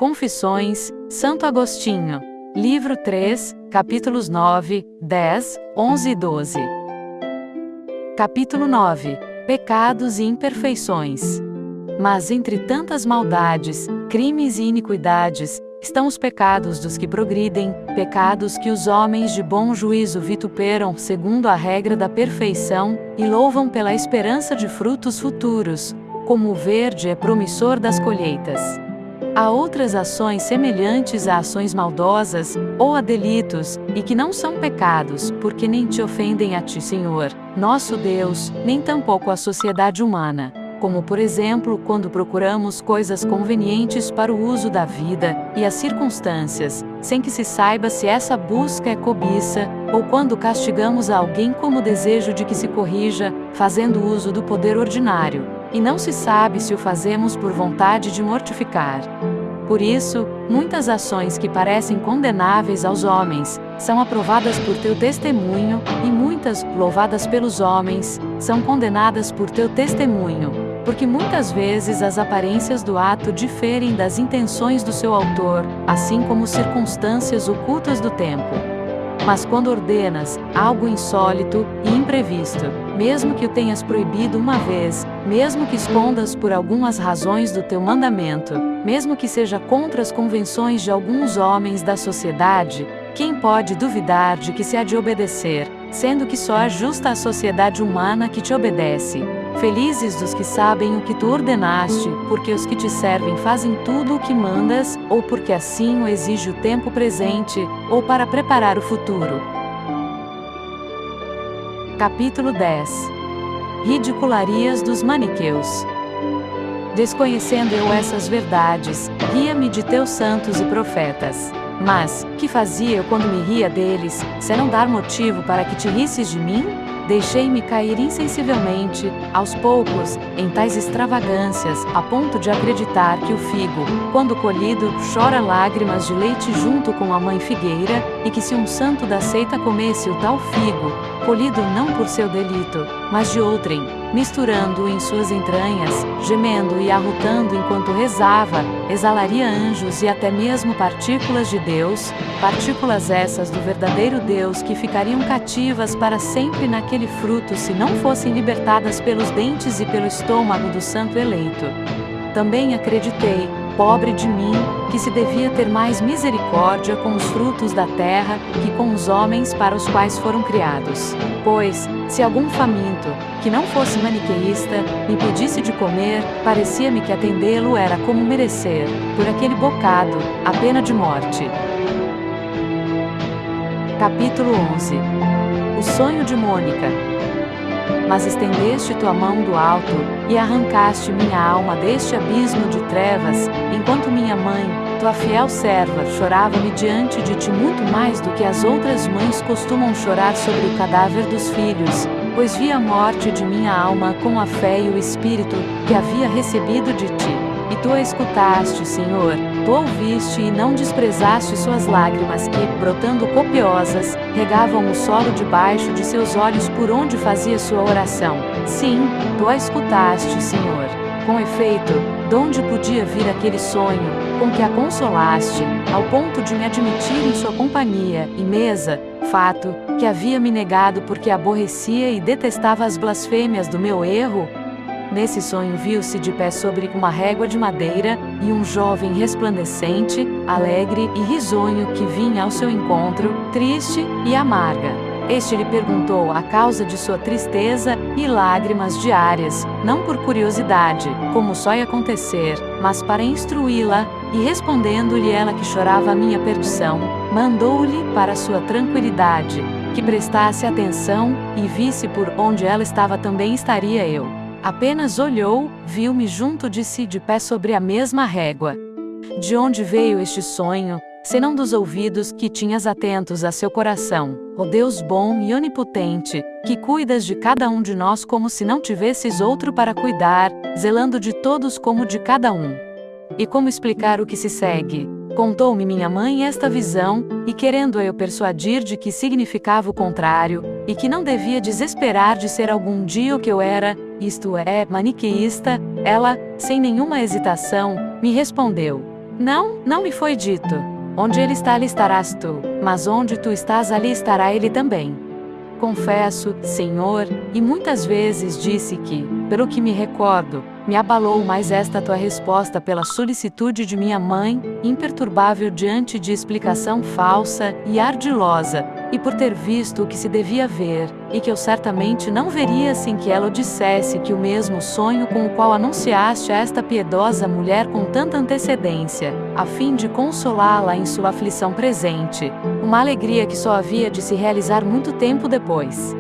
Confissões, Santo Agostinho. Livro 3, capítulos 9, 10, 11 e 12. Capítulo 9. Pecados e imperfeições. Mas entre tantas maldades, crimes e iniquidades, estão os pecados dos que progridem, pecados que os homens de bom juízo vituperam segundo a regra da perfeição, e louvam pela esperança de frutos futuros, como o verde é promissor das colheitas. Há outras ações semelhantes a ações maldosas, ou a delitos, e que não são pecados, porque nem te ofendem a ti, Senhor, nosso Deus, nem tampouco a sociedade humana. Como, por exemplo, quando procuramos coisas convenientes para o uso da vida e as circunstâncias, sem que se saiba se essa busca é cobiça, ou quando castigamos a alguém como desejo de que se corrija, fazendo uso do poder ordinário, e não se sabe se o fazemos por vontade de mortificar. Por isso, muitas ações que parecem condenáveis aos homens, são aprovadas por teu testemunho, e muitas, louvadas pelos homens, são condenadas por teu testemunho. Porque muitas vezes as aparências do ato diferem das intenções do seu autor, assim como circunstâncias ocultas do tempo. Mas quando ordenas algo insólito e imprevisto, mesmo que o tenhas proibido uma vez, mesmo que escondas por algumas razões do teu mandamento, mesmo que seja contra as convenções de alguns homens da sociedade, quem pode duvidar de que se há de obedecer, sendo que só é justa a sociedade humana que te obedece? Felizes dos que sabem o que tu ordenaste, porque os que te servem fazem tudo o que mandas, ou porque assim o exige o tempo presente, ou para preparar o futuro. Capítulo 10. Ridicularias dos maniqueus. Desconhecendo eu essas verdades, ria-me de teus santos e profetas. Mas, que fazia eu quando me ria deles, senão dar motivo para que te risses de mim? Deixei-me cair insensivelmente, aos poucos, em tais extravagâncias, a ponto de acreditar que o figo, quando colhido, chora lágrimas de leite junto com a mãe figueira, e que se um santo da seita comesse o tal figo, colhido não por seu delito, mas de outrem, misturando-o em suas entranhas, gemendo e arrotando enquanto rezava, exalaria anjos e até mesmo partículas de Deus, partículas essas do verdadeiro Deus que ficariam cativas para sempre naquele fruto se não fossem libertadas pelos dentes e pelo estômago do santo eleito. Também acreditei, pobre de mim, que se devia ter mais misericórdia com os frutos da terra que com os homens para os quais foram criados. Pois, se algum faminto, que não fosse maniqueísta, me pedisse de comer, parecia-me que atendê-lo era como merecer, por aquele bocado, a pena de morte. Capítulo 11. O sonho de Mônica. Mas estendeste tua mão do alto, e arrancaste minha alma deste abismo de trevas, enquanto minha mãe, tua fiel serva, chorava-me diante de ti muito mais do que as outras mães costumam chorar sobre o cadáver dos filhos, pois vi a morte de minha alma com a fé e o espírito que havia recebido de ti. E tu a escutaste, Senhor, tu ouviste e não desprezaste suas lágrimas que, brotando copiosas, regavam o solo debaixo de seus olhos por onde fazia sua oração. Sim, tu a escutaste, Senhor. Com efeito, donde podia vir aquele sonho, com que a consolaste, ao ponto de me admitir em sua companhia e mesa, fato, que havia me negado porque aborrecia e detestava as blasfêmias do meu erro? Nesse sonho viu-se de pé sobre uma régua de madeira, e um jovem resplandecente, alegre e risonho que vinha ao seu encontro, triste e amarga. Este lhe perguntou a causa de sua tristeza e lágrimas diárias, não por curiosidade, como só ia acontecer, mas para instruí-la, e respondendo-lhe ela que chorava a minha perdição, mandou-lhe, para sua tranquilidade, que prestasse atenção, e visse por onde ela estava também estaria eu. Apenas olhou, viu-me junto de si de pé sobre a mesma régua. De onde veio este sonho, senão dos ouvidos que tinhas atentos a seu coração, ó Deus bom e onipotente, que cuidas de cada um de nós como se não tivesses outro para cuidar, zelando de todos como de cada um. E como explicar o que se segue? Contou-me minha mãe esta visão, e querendo eu persuadir de que significava o contrário, e que não devia desesperar de ser algum dia o que eu era, isto é, maniqueísta, ela, sem nenhuma hesitação, me respondeu: Não, não me foi dito. Onde ele está, ali estarás tu, mas onde tu estás, ali estará ele também. Confesso, Senhor, e muitas vezes disse que, pelo que me recordo, me abalou mais esta tua resposta pela solicitude de minha mãe, imperturbável diante de explicação falsa e ardilosa, e por ter visto o que se devia ver, e que eu certamente não veria sem que ela o dissesse, que o mesmo sonho com o qual anunciaste a esta piedosa mulher com tanta antecedência, a fim de consolá-la em sua aflição presente, uma alegria que só havia de se realizar muito tempo depois.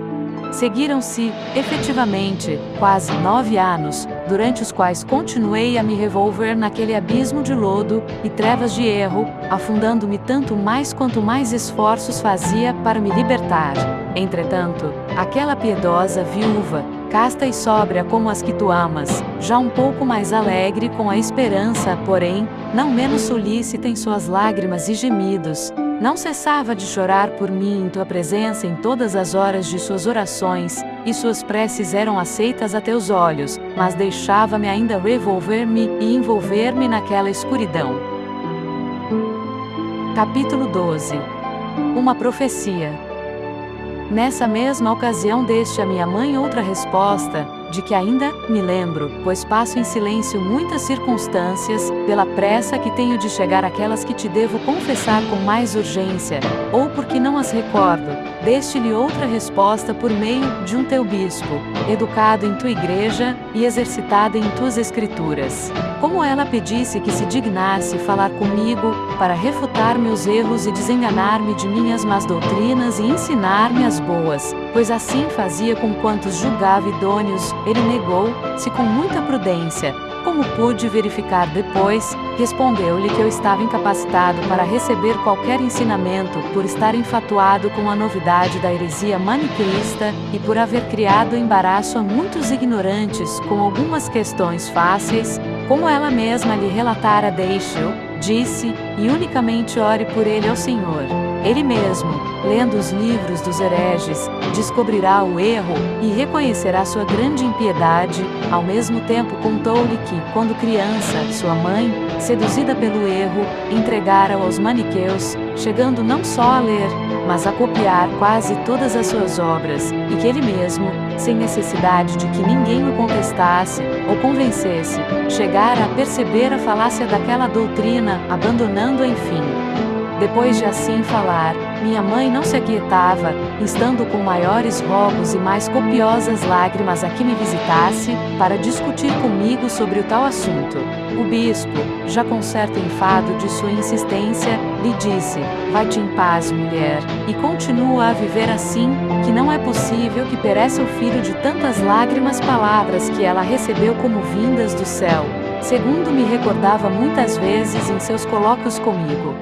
Seguiram-se, efetivamente, quase 9 anos, durante os quais continuei a me revolver naquele abismo de lodo e trevas de erro, afundando-me tanto mais quanto mais esforços fazia para me libertar. Entretanto, aquela piedosa viúva, casta e sóbria como as que tu amas, já um pouco mais alegre com a esperança, porém, não menos solícita em suas lágrimas e gemidos, não cessava de chorar por mim em tua presença em todas as horas de suas orações, e suas preces eram aceitas a teus olhos, mas deixava-me ainda revolver-me e envolver-me naquela escuridão. Capítulo 12. Uma profecia. Nessa mesma ocasião deste a minha mãe outra resposta, de que ainda me lembro, pois passo em silêncio muitas circunstâncias, pela pressa que tenho de chegar àquelas que te devo confessar com mais urgência, ou porque não as recordo, deste-lhe outra resposta por meio de um teu bispo, educado em tua igreja e exercitado em tuas escrituras. Como ela pedisse que se dignasse falar comigo, para refutar meus erros e desenganar-me de minhas más doutrinas e ensinar-me as boas, pois assim fazia com quantos julgava idôneos, ele negou-se com muita prudência. Como pude verificar depois, respondeu-lhe que eu estava incapacitado para receber qualquer ensinamento por estar enfatuado com a novidade da heresia maniqueísta e por haver criado embaraço a muitos ignorantes com algumas questões fáceis, como ela mesma lhe relatara. Deixe-o, disse, e unicamente ore por ele ao Senhor. Ele mesmo, lendo os livros dos hereges, descobrirá o erro e reconhecerá sua grande impiedade. Ao mesmo tempo contou-lhe que, quando criança, sua mãe, seduzida pelo erro, entregara-o aos maniqueus, chegando não só a ler, mas a copiar quase todas as suas obras, e que ele mesmo, sem necessidade de que ninguém o contestasse ou convencesse, chegara a perceber a falácia daquela doutrina, abandonando-a enfim. Depois de assim falar, minha mãe não se aquietava, instando com maiores rogos e mais copiosas lágrimas a que me visitasse, para discutir comigo sobre o tal assunto. O bispo, já com certo enfado de sua insistência, lhe disse: vai-te em paz, mulher, e continua a viver assim, que não é possível que pereça o filho de tantas lágrimas. Palavras que ela recebeu como vindas do céu, segundo me recordava muitas vezes em seus colóquios comigo.